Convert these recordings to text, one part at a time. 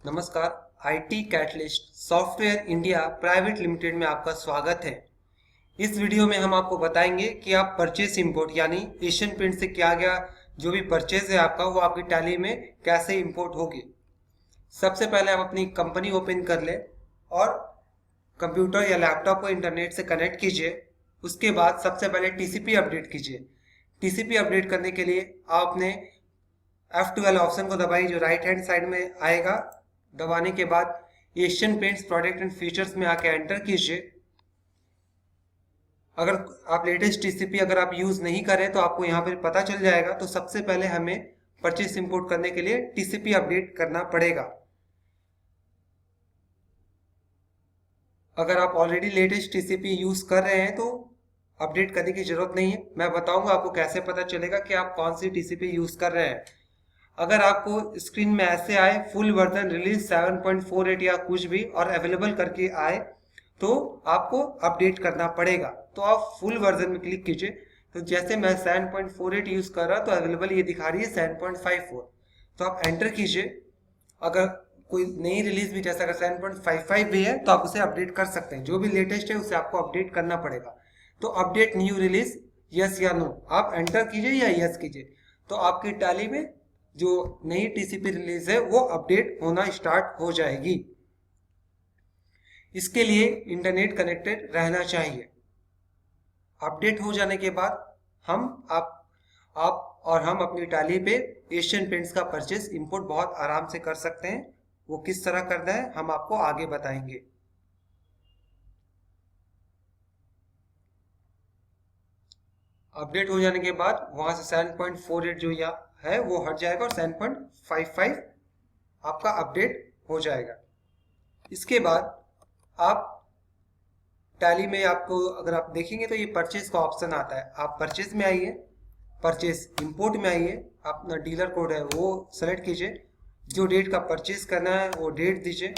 नमस्कार। IT catalyst software India private limited में आपका स्वागत है। इस वीडियो में हम आपको बताएंगे कि आप परचेस इंपोर्ट यानी एशियन पेंट से किया गया जो भी परचेज है आपका वो आपकी टैली में कैसे इंपोर्ट होगी। सबसे पहले आप अपनी कंपनी ओपन कर ले और कंप्यूटर या लैपटॉप को इंटरनेट से कनेक्ट कीजिए। उसके बाद सबसे पहले टीसीपी अपडेट कीजिए। टीसीपी अपडेट करने के लिए आप अपने F12 ऑप्शन को दबाइए जो राइट हैंड साइड में आएगा। दबाने के बाद Asian paints product and features में आके एंटर कीजिए। अगर आप लेटेस्ट टीसीपी अगर आप यूज नहीं करें तो आपको यहाँ पे पता चल जाएगा। तो सबसे पहले हमें परचेस इंपोर्ट करने के लिए टीसीपी अपडेट करना पड़ेगा। अगर आप ऑलरेडी लेटेस्ट टीसीपी यूज कर रहे हैं तो अपडेट करने की जरूरत नहीं है। मैं बताऊंगा आपको कैसे पता चलेगा कि आप कौन सी टीसीपी यूज कर रहे हैं। अगर आपको स्क्रीन में ऐसे आए फुल वर्जन रिलीज 7.48 या कुछ भी और अवेलेबल करके आए तो आपको अपडेट करना पड़ेगा। तो आप फुल वर्जन में क्लिक कीजिए। तो जैसे मैं 7.48 यूज कर रहा तो अवेलेबल ये दिखा रही है 7.54। तो आप एंटर कीजिए। अगर कोई नई रिलीज भी जैसा अगर 7.55 भी है तो आप उसे अपडेट कर सकते हैं। जो भी लेटेस्ट है उसे आपको अपडेट करना पड़ेगा। तो अपडेट न्यू रिलीज यस या नो आप एंटर कीजिए या यस कीजिए। तो आपकी टैली में जो नई टीसीपी रिलीज है वो अपडेट होना स्टार्ट हो जाएगी। इसके लिए इंटरनेट कनेक्टेड रहना चाहिए। अपडेट हो जाने के बाद आप और हम अपनी टैली पे एशियन पेंट्स का परचेस इंपोर्ट बहुत आराम से कर सकते हैं। वो किस तरह करना है हम आपको आगे बताएंगे। अपडेट हो जाने के बाद वहां से 7.48 जो यहाँ है वो हट जाएगा और 7.55 आपका अपडेट हो जाएगा। इसके बाद आप टैली में आपको अगर आप देखेंगे तो ये परचेज का ऑप्शन आता है। आप परचेज में आइए, परचेज इंपोर्ट में आइए, अपना डीलर कोड है वो सेलेक्ट कीजिए। जो डेट का परचेज करना है वो डेट दीजिए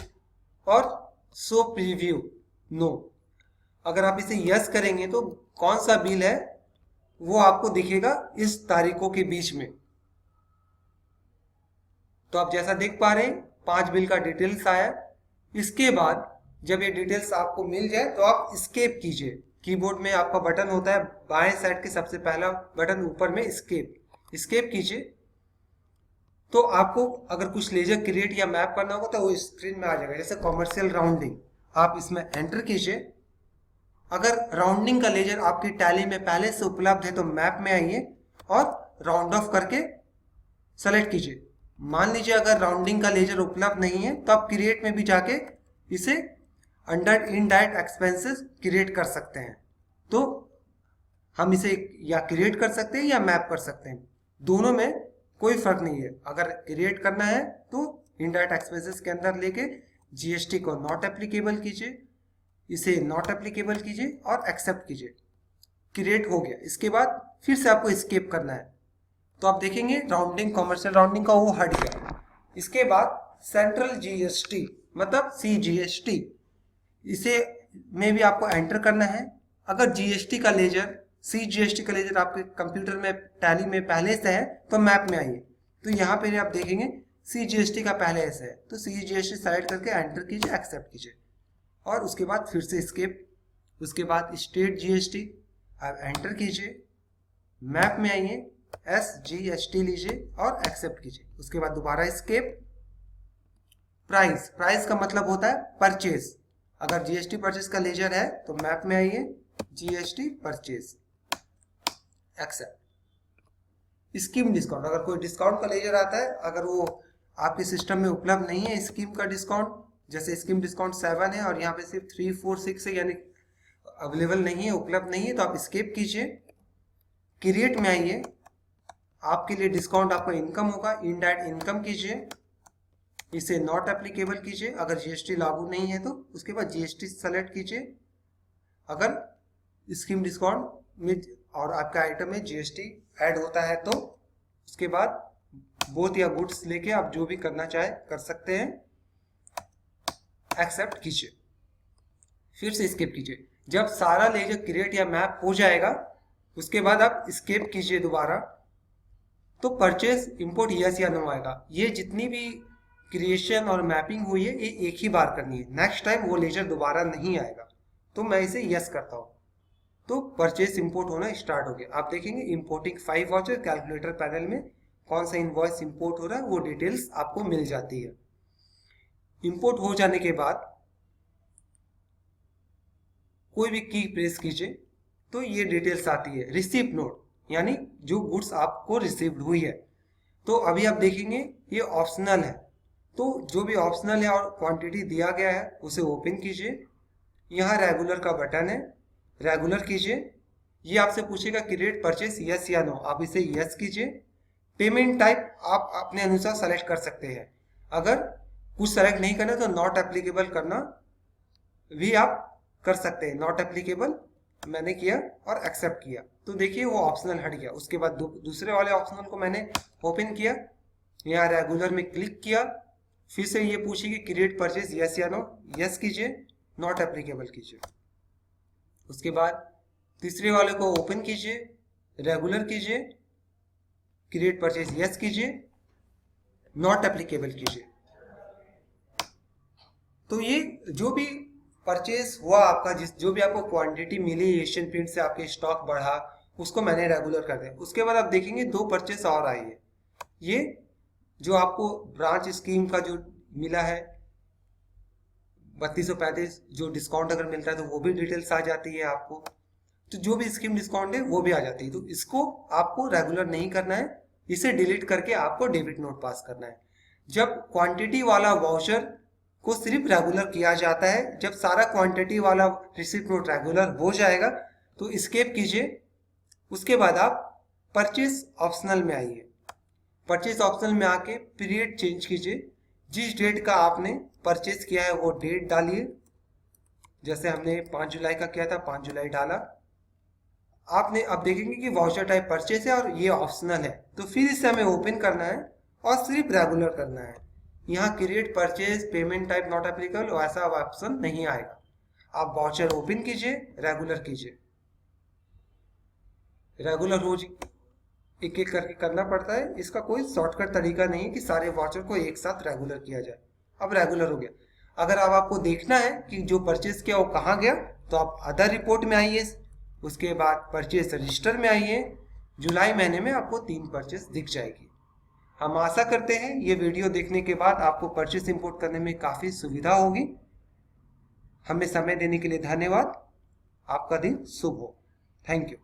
और शो प्रीव्यू नो। अगर आप इसे यस करेंगे तो कौन सा बिल है वो आपको दिखेगा इस तारीखों के बीच में। तो आप जैसा देख पा रहे हैं 5 बिल का डिटेल्स आया। इसके बाद जब ये डिटेल्स आपको मिल जाए तो आप स्केप कीजिए। कीबोर्ड में आपका बटन होता है बाएं साइड के सबसे पहला बटन ऊपर में स्केप कीजिए। तो आपको अगर कुछ लेजर क्रिएट या मैप करना होगा तो वो स्क्रीन में आ जाएगा। जैसे कॉमर्शियल राउंडिंग आप इसमें एंटर कीजिए। अगर राउंडिंग का लेजर आपकी टैली में पहले से उपलब्ध है तो मैप में आइए और राउंड ऑफ करके सेलेक्ट कीजिए। मान लीजिए अगर राउंडिंग का लेजर उपलब्ध नहीं है तो आप क्रिएट में भी जाके इसे अंडर इनडायरेक्ट एक्सपेंसेस क्रिएट कर सकते हैं। तो हम इसे या क्रिएट कर सकते हैं या मैप कर सकते हैं, दोनों में कोई फर्क नहीं है। अगर क्रिएट करना है तो इनडायरेक्ट एक्सपेंसेस के अंदर लेके जीएसटी को नॉट एप्लीकेबल कीजिए, इसे नॉट एप्लीकेबल कीजिए और एक्सेप्ट कीजिए। क्रिएट हो गया। इसके बाद फिर से आपको एस्केप करना है तो आप देखेंगे राउंडिंग कॉमर्शियल राउंडिंग का वो हट गया। इसके बाद सेंट्रल जीएसटी मतलब सीजीएसटी इसे में भी आपको एंटर करना है। अगर जीएसटी का लेजर सीजीएसटी का लेजर आपके कंप्यूटर में टैली में पहले से है तो मैप में आइए। तो यहाँ पे आप देखेंगे सीजीएसटी का पहले से है तो सीजीएसटी सेलेक्ट करके एंटर कीजिए, एक्सेप्ट कीजिए और उसके बाद फिर से स्केप। उसके बाद स्टेट जीएसटी आप एंटर कीजिए, मैप में आइए, SGST लीजिए और एक्सेप्ट कीजिए। उसके बाद दोबारा स्केप। प्राइस का मतलब होता है परचेज। अगर जीएसटी परचेज का लेजर है तो मैप में आइए, GST purchase, except. Scheme discount अगर कोई डिस्काउंट का लेजर आता है, अगर वो आपके सिस्टम में उपलब्ध नहीं है स्कीम का डिस्काउंट, जैसे स्कीम डिस्काउंट 7 है और यहाँ पे सिर्फ 3, 4, 6 है यानी अवेलेबल नहीं है, उपलब्ध नहीं है, तो आप स्केप कीजिए। क्रिएट में आइए, आपके लिए डिस्काउंट आपका इनकम होगा, इनडायरेक्ट इनकम कीजिए, इसे नॉट एप्लीकेबल कीजिए। अगर जीएसटी लागू नहीं है तो उसके बाद जीएसटी सेलेक्ट कीजिए। अगर स्कीम डिस्काउंट में और आपके आइटम में जीएसटी ऐड होता है तो उसके बाद बोथ या गुड्स लेके आप जो भी करना चाहे कर सकते हैं, एक्सेप्ट कीजिए, फिर से स्किप कीजिए। जब सारा लेजर क्रिएट या मैप हो जाएगा उसके बाद आप स्किप कीजिए दोबारा, तो परचेज इंपोर्ट यस या नो आएगा। ये जितनी भी क्रिएशन और मैपिंग हुई है, ये एक ही बार करनी है, नेक्स्ट टाइम वो लेजर दोबारा नहीं आएगा। तो मैं इसे यस करता हूँ, तो परचेस इंपोर्ट होना स्टार्ट हो गया। आप देखेंगे इंपोर्टिंग 5 वाउचर, कैलकुलेटर पैनल में कौन सा इनवॉइस इंपोर्ट हो रहा है वो डिटेल्स आपको मिल जाती है। इंपोर्ट हो जाने के बाद कोई भी की प्रेस कीजिए तो ये डिटेल्स आती है। रिसीप्ट नोट यानी जो गुड्स आपको रिसीव्ड हुई है। तो अभी आप देखेंगे ये ऑप्शनल है, तो जो भी ऑप्शनल है और क्वांटिटी दिया गया है उसे ओपन कीजिए। यहाँ रेगुलर का बटन है, रेगुलर कीजिए। ये आपसे पूछेगा क्रिएट परचेस यस या नो, आप इसे यस कीजिए। पेमेंट टाइप आप अपने अनुसार सेलेक्ट कर सकते हैं। अगर कुछ सेलेक्ट नहीं करना तो नॉट एप्लीकेबल करना भी आप कर सकते हैं। नॉट एप्लीकेबल मैंने किया और एक्सेप्ट किया, तो देखिए वो ऑप्शनल हट गया। उसके बाद दूसरे वाले ऑप्शनल को मैंने ओपन किया, यहाँ रेगुलर में क्लिक किया, फिर से ये पूछेगी क्रिएट परचेज यस या नो, यस कीजिए, नॉट एप्लीकेबल कीजिए। उसके बाद तीसरे वाले को ओपन कीजिए, रेगुलर कीजिए, क्रिएट परचेज यस कीजिए, नॉट एप्लीकेबल कीजिए। तो ये जो भी परचेज हुआ आपका, जो भी आपको क्वांटिटी मिली एशियन पेंट से, आपके स्टॉक बढ़ा, उसको मैंने रेगुलर कर दिया। उसके बाद आप देखेंगे 2 परचेज और आई है। ये जो आपको ब्रांच स्कीम का जो मिला है 3235, जो डिस्काउंट अगर मिलता है तो वो भी डिटेल्स आ जाती है आपको। तो जो भी स्कीम डिस्काउंट है वो भी आ जाती है। तो इसको आपको रेगुलर नहीं करना है, इसे डिलीट करके आपको डेबिट नोट पास करना है। जब क्वांटिटी वाला वाउचर को सिर्फ रेगुलर किया जाता है, जब सारा क्वांटिटी वाला रिसिप्ट नोट रेगुलर हो जाएगा तो एस्केप कीजिए। उसके बाद आप परचेज ऑप्शनल में आइए। परचेज ऑप्शनल में आके पीरियड चेंज कीजिए। जिस डेट का आपने परचेज किया है वो डेट डालिए। जैसे हमने 5 जुलाई का किया था, 5 जुलाई डाला। आपने अब देखेंगे कि वाउचर टाइप परचेज है और ये ऑप्शनल है, तो फिर इसे हमें ओपन करना है और सिर्फ रेगुलर करना है। यहाँ create purchase payment type not applicable ऐसा ऑप्शन नहीं आएगा। आप वाउचर ओपन कीजिए, रेगुलर कीजिए। रेगुलर हो एक एक करके करना पड़ता है, इसका कोई शॉर्टकट तरीका नहीं है कि सारे वाउचर को एक साथ रेगुलर किया जाए। अब रेगुलर हो गया। अगर अब आपको देखना है कि जो परचेज किया वो कहाँ गया, तो आप अदर रिपोर्ट में आइए, उसके बाद परचेज रजिस्टर में आइए। जुलाई महीने में आपको 3 परचेज दिख जाएगी। हम आशा करते हैं ये वीडियो देखने के बाद आपको परचेज इंपोर्ट करने में काफ़ी सुविधा होगी। हमें समय देने के लिए धन्यवाद। आपका दिन शुभ हो। Thank you.